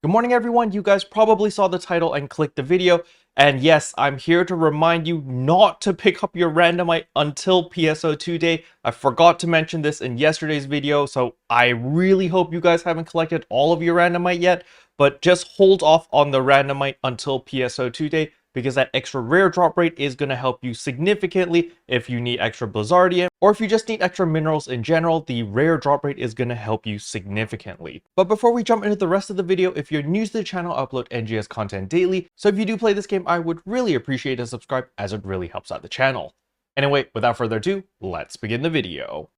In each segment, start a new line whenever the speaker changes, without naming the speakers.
Good morning, everyone. You guys probably saw the title and clicked the video. And yes, I'm here to remind you not to pick up your Randomite until PSO2 day. I forgot to mention this in yesterday's video, so I really hope you guys haven't collected all of your Randomite yet, but just hold off on the Randomite until PSO2 day, because that extra rare drop rate is going to help you significantly if you need extra Blizzardium, or if you just need extra minerals in general, the rare drop rate is going to help you significantly. But before we jump into the rest of the video, if you're new to the channel, I upload NGS content daily, so if you do play this game, I would really appreciate a subscribe, as it really helps out the channel. Anyway, without further ado, let's begin the video.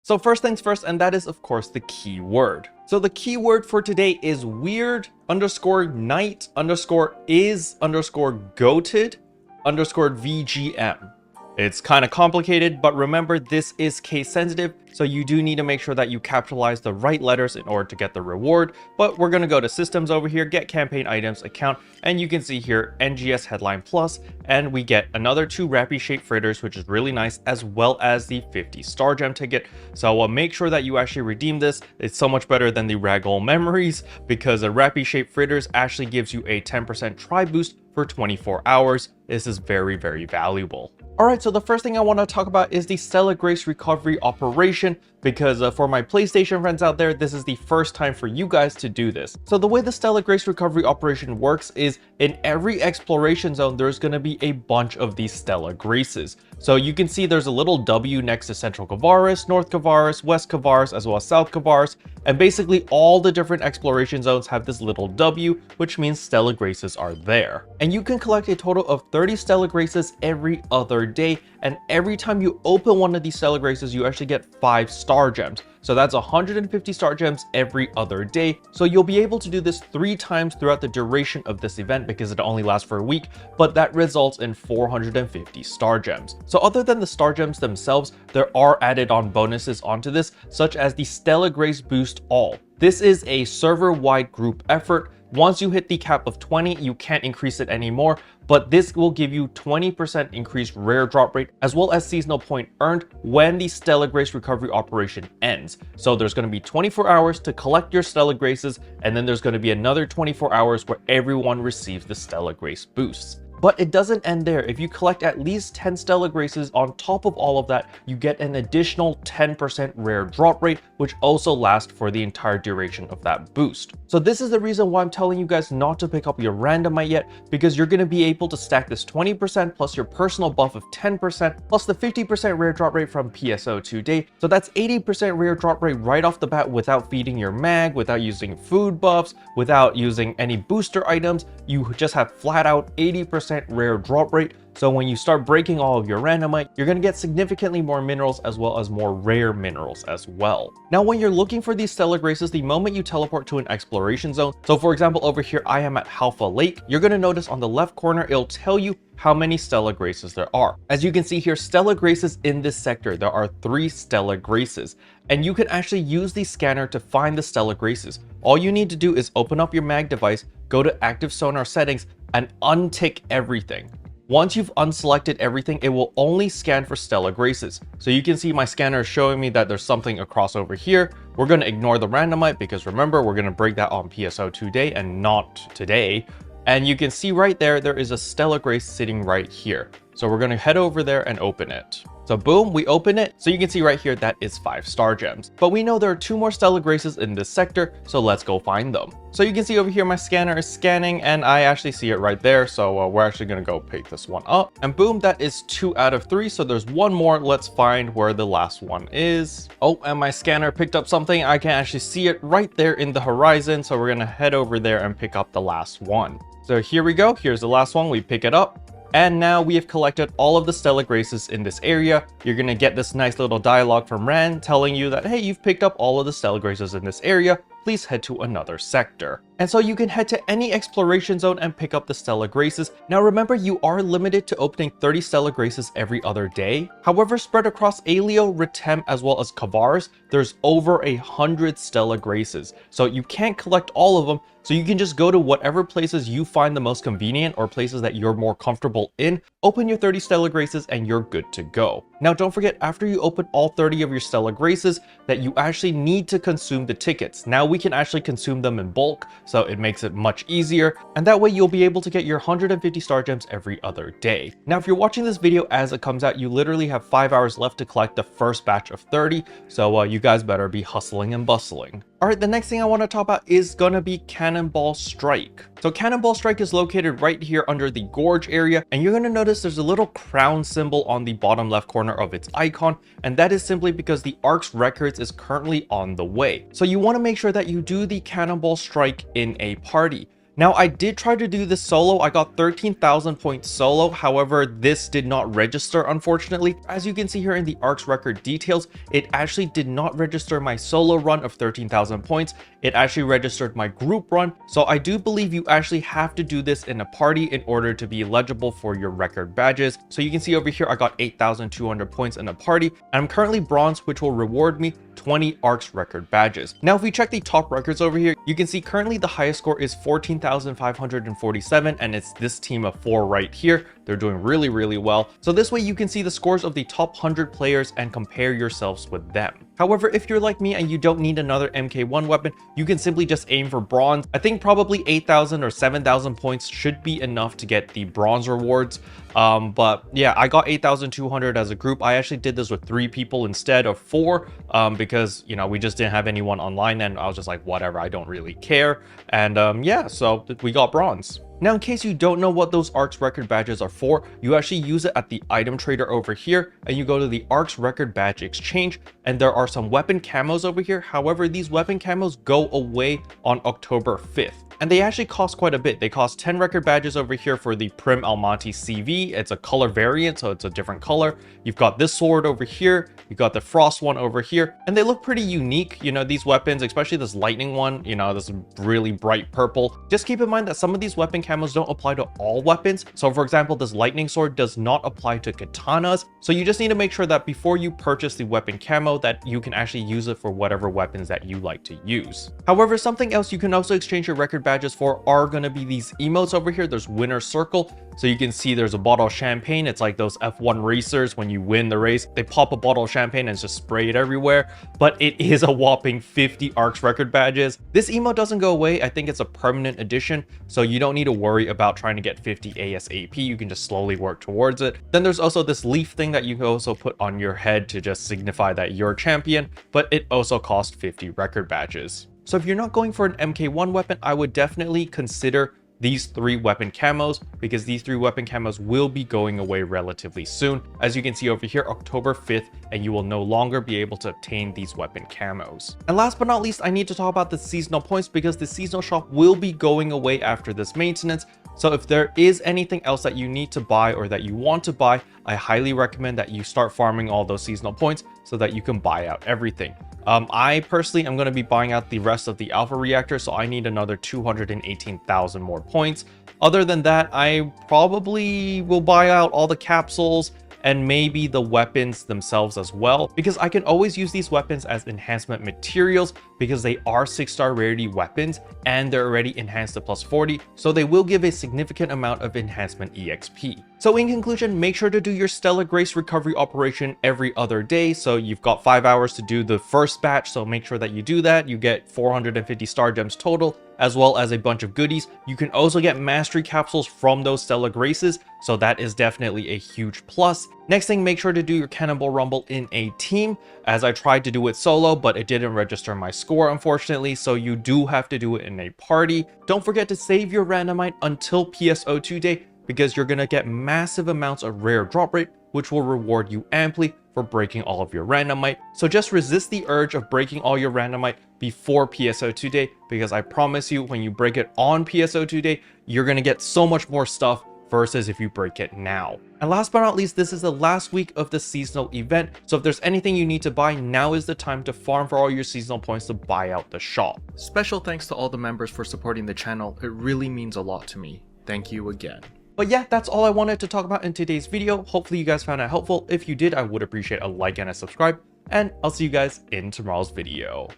So first things first, and that is of course the keyword. So the keyword for today is weird_night_is_goated_VGM. It's kind of complicated, but remember, this is case sensitive, so you do need to make sure that you capitalize the right letters in order to get the reward. But we're going to go to systems over here, get campaign items account, and you can see here NGS headline plus, and we get another 2 Rappy shaped fritters, which is really nice, as well as the 50 star gem ticket. So make sure that you actually redeem this. It's so much better than the Ragdoll memories, because the Rappy shaped fritters actually gives you a 10% try boost for 24 hours. This is very, very valuable. Alright, so the first thing I want to talk about is the Stellar Grace recovery operation, because for my PlayStation friends out there, this is the first time for you guys to do this. So the way the Stellar Grace recovery operation works is in every exploration zone, there's going to be a bunch of these Stellar Graces. So you can see there's a little W next to Central Kavaris, North Kavaris, West Kavaris, as well as South Kavaris. And basically all the different exploration zones have this little W, which means Stellar Graces are there. And you can collect a total of 30 Stellar Graces every other day. And every time you open one of these Stellar Graces, you actually get 5 star gems. So that's 150 star gems every other day. So you'll be able to do this 3 times throughout the duration of this event, because it only lasts for a week, but that results in 450 star gems. So other than the star gems themselves, there are added on bonuses onto this, such as the Stellar Grace Boost All. This is a server-wide group effort. Once you hit the cap of 20, you can't increase it anymore, but this will give you 20% increased rare drop rate, as well as seasonal point earned when the Stellar Grace recovery operation ends. So there's going to be 24 hours to collect your Stellar Graces, and then there's going to be another 24 hours where everyone receives the Stellar Grace boosts. But it doesn't end there. If you collect at least 10 Stellar Graces on top of all of that, you get an additional 10% rare drop rate, which also lasts for the entire duration of that boost. So this is the reason why I'm telling you guys not to pick up your Randomite yet, because you're going to be able to stack this 20% plus your personal buff of 10% plus the 50% rare drop rate from PSO2 day. So that's 80% rare drop rate right off the bat, without feeding your mag, without using food buffs, without using any booster items. You just have flat out 80% rare drop rate. So when you start breaking all of your Randomite, you're going to get significantly more minerals, as well as more rare minerals as well. Now, when you're looking for these Stellar Graces, the moment you teleport to an exploration zone, so for example, over here, I am at Halfa Lake, you're going to notice on the left corner, it'll tell you how many Stellar Graces there are. As you can see here, Stellar Graces in this sector, there are 3 Stellar Graces, and you can actually use the scanner to find the Stellar Graces. All you need to do is open up your mag device, go to active sonar settings, and untick everything. Once you've unselected everything, it will only scan for Stellar Graces. So you can see my scanner is showing me that there's something across over here. We're going to ignore the Randomite, because remember, we're going to break that on PSO2 day and not today. And you can see right there, there is a Stellar Grace sitting right here. So we're going to head over there and open it. So boom, we open it. So you can see right here, that is 5 star gems. But we know there are 2 more Stellar Graces in this sector, so let's go find them. So you can see over here, my scanner is scanning, and I actually see it right there. So we're actually going to go pick this one up. And boom, that is 2 out of 3. So there's 1 more. Let's find where the last one is. Oh, and my scanner picked up something. I can actually see it right there in the horizon. So we're going to head over there and pick up the last one. So here we go. Here's the last one. We pick it up. And now we have collected all of the Stellar Graces in this area. You're going to get this nice little dialogue from Rand telling you that, hey, you've picked up all of the Stellar Graces in this area. Please head to another sector. And so you can head to any exploration zone and pick up the Stellar Graces. Now remember, you are limited to opening 30 Stellar Graces every other day. However, spread across Alio, Retem, as well as Kavaris, there's over 100 Stellar Graces. So you can't collect all of them, so you can just go to whatever places you find the most convenient or places that you're more comfortable in, open your 30 Stellar Graces, and you're good to go. Now don't forget, after you open all 30 of your Stellar Graces, that you actually need to consume the tickets. Now we can actually consume them in bulk, so it makes it much easier, and that way you'll be able to get your 150 star gems every other day. Now if you're watching this video as it comes out, you literally have 5 hours left to collect the first batch of 30, so you guys better be hustling and bustling. Alright, the next thing I want to talk about is gonna be Cannonball Strike. So Cannonball Strike is located right here under the gorge area, and you're gonna notice there's a little crown symbol on the bottom left corner of its icon, and that is simply because the Arks records is currently on the way. So you want to make sure that you do the Cannonball Strike in a party. Now, I did try to do this solo. I got 13,000 points solo. However, this did not register, unfortunately. As you can see here in the Arks record details, it actually did not register my solo run of 13,000 points. It actually registered my group run. So I do believe you actually have to do this in a party in order to be eligible for your record badges. So you can see over here, I got 8,200 points in a party, and I'm currently bronze, which will reward me 20 Arks record badges. Now, if we check the top records over here, you can see currently the highest score is 14,547, and it's this team of 4 right here. They're doing really, really well. So this way you can see the scores of the top 100 players and compare yourselves with them. However, if you're like me and you don't need another MK1 weapon, you can simply just aim for bronze. I think probably 8,000 or 7,000 points should be enough to get the bronze rewards. But yeah, I got 8,200 as a group. I actually did this with 3 people instead of 4 because, you know, we just didn't have anyone online, and I was just like, whatever, I don't really care. And yeah, so we got bronze. Now, in case you don't know what those Arks record badges are for, you actually use it at the item trader over here, and you go to the Arks record badge exchange, and there are some weapon camos over here. However, these weapon camos go away on October 5th. And they actually cost quite a bit. They cost 10 record badges over here for the Prim Almaty CV. It's a color variant, so it's a different color. You've got this sword over here. You've got the Frost one over here. And they look pretty unique. You know, these weapons, especially this lightning one, you know, this really bright purple. Just keep in mind that some of these weapon camos don't apply to all weapons. So for example, this lightning sword does not apply to katanas. So you just need to make sure that before you purchase the weapon camo, that you can actually use it for whatever weapons that you like to use. However, something else you can also exchange your record badges for are going to be these emotes over here. There's winner circle, so you can see there's a bottle of champagne. It's like those F1 racers. When you win the race, they pop a bottle of champagne and just spray it everywhere. But it is a whopping 50 Arks record badges. This emote doesn't go away. I think it's a permanent addition, so you don't need to worry about trying to get 50 ASAP. You can just slowly work towards it. Then there's also this leaf thing that you can also put on your head to just signify that you're a champion, but it also costs 50 record badges. So if you're not going for an MK1 weapon, I would definitely consider these 3 weapon camos, because these 3 weapon camos will be going away relatively soon. As you can see over here, October 5th, and you will no longer be able to obtain these weapon camos. And last but not least, I need to talk about the seasonal points, because the seasonal shop will be going away after this maintenance. So if there is anything else that you need to buy or that you want to buy, I highly recommend that you start farming all those seasonal points so that you can buy out everything. I personally am going to be buying out the rest of the alpha reactor, so I need another 218,000 more points. Other than that, I probably will buy out all the capsules and maybe the weapons themselves as well, because I can always use these weapons as enhancement materials because they are 6-star rarity weapons and they're already enhanced to +40, so they will give a significant amount of enhancement EXP. So in conclusion, make sure to do your Stellar Grace recovery operation every other day. So you've got 5 hours to do the first batch, so make sure that you do that. You get 450 star gems total, as well as a bunch of goodies. You can also get mastery capsules from those Stellar Graces, so that is definitely a huge plus. Next thing, make sure to do your Cannonball Rumble in a team, as I tried to do it solo, but it didn't register my score, unfortunately, so you do have to do it in a party. Don't forget to save your Randomite until PSO2 day, because you're going to get massive amounts of rare drop rate, which will reward you amply for breaking all of your Randomite. So just resist the urge of breaking all your Randomite before PSO2 day, because I promise you, when you break it on PSO2 day, you're going to get so much more stuff versus if you break it now. And last but not least, this is the last week of the seasonal event, so if there's anything you need to buy, now is the time to farm for all your seasonal points to buy out the shop. Special thanks to all the members for supporting the channel, it really means a lot to me. Thank you again. But yeah, that's all I wanted to talk about in today's video. Hopefully you guys found it helpful. If you did, I would appreciate a like and a subscribe, and I'll see you guys in tomorrow's video.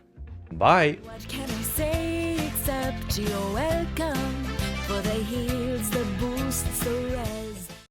Bye!
What can I say except